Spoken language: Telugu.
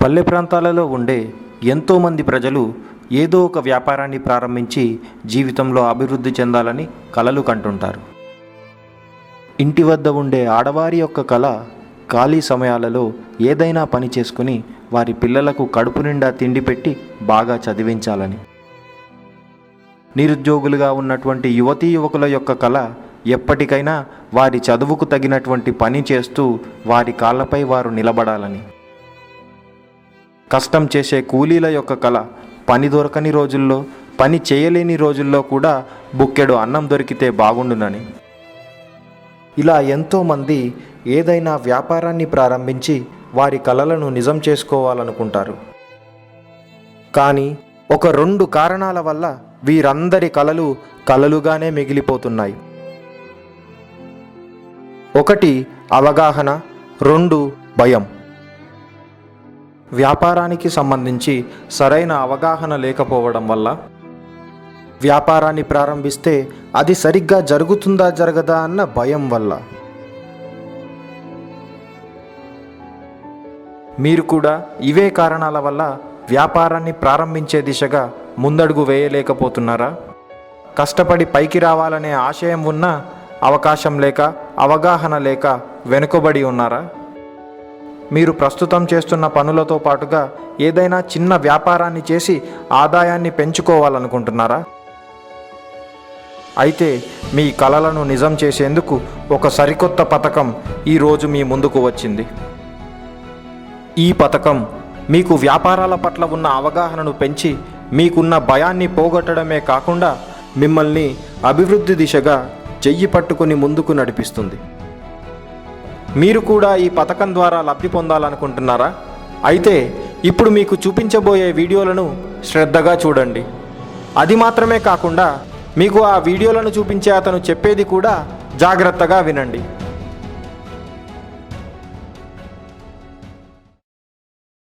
పల్లె ప్రాంతాలలో ఉండే ఎంతోమంది ప్రజలు ఏదో ఒక వ్యాపారాన్ని ప్రారంభించి జీవితంలో అభివృద్ధి చెందాలని కలలు కంటుంటారు. ఇంటి వద్ద ఉండే ఆడవారి యొక్క కల ఖాళీ సమయాలలో ఏదైనా పని చేసుకుని వారి పిల్లలకు కడుపు నిండా తిండి పెట్టి బాగా చదివించాలని. నిరుద్యోగులుగా ఉన్నటువంటి యువతీ యువకుల యొక్క కల ఎప్పటికైనా వారి చదువుకు తగినటువంటి పని చేస్తూ వారి కాళ్ళపై వారు నిలబడాలని. కష్టం చేసే కూలీల యొక్క కల పని దొరకని రోజుల్లో, పని చేయలేని రోజుల్లో కూడా బుక్కెడు అన్నం దొరికితే బాగుండునని. ఇలా ఎంతోమంది ఏదైనా వ్యాపారాన్ని ప్రారంభించి వారి కలలను నిజం చేసుకోవాలనుకుంటారు. కానీ ఒక 2 కారణాల వల్ల వీరందరి కలలు కలలుగానే మిగిలిపోతున్నాయి. 1 అవగాహన, 2 భయం. వ్యాపారానికి సంబంధించి సరైన అవగాహన లేకపోవడం వల్ల, వ్యాపారాన్ని ప్రారంభిస్తే అది సరిగ్గా జరుగుతుందా జరగదా అన్న భయం వల్ల. మీరు కూడా ఇవే కారణాల వల్ల వ్యాపారాన్ని ప్రారంభించే దిశగా ముందడుగు వేయలేకపోతున్నారా? కష్టపడి పైకి రావాలనే ఆశయం ఉన్నా అవకాశం లేక, అవగాహన లేక వెనుకబడి ఉన్నారా? మీరు ప్రస్తుతం చేస్తున్న పనులతో పాటుగా ఏదైనా చిన్న వ్యాపారాన్ని చేసి ఆదాయాన్ని పెంచుకోవాలనుకుంటున్నారా? అయితే మీ కలలను నిజం చేసేందుకు ఒక సరికొత్త పథకం ఈరోజు మీ ముందుకు వచ్చింది. ఈ పథకం మీకు వ్యాపారాల పట్ల ఉన్న అవగాహనను పెంచి మీకున్న భయాన్ని పోగొట్టడమే కాకుండా మిమ్మల్ని అభివృద్ధి దిశగా చెయ్యి పట్టుకుని ముందుకు నడిపిస్తుంది. మీరు కూడా ఈ పథకం ద్వారా లబ్ధి పొందాలనుకుంటున్నారా? అయితే ఇప్పుడు మీకు చూపించబోయే వీడియోలను శ్రద్ధగా చూడండి. అది మాత్రమే కాకుండా మీకు ఆ వీడియోలను చూపించే అతను చెప్పేది కూడా జాగ్రత్తగా వినండి.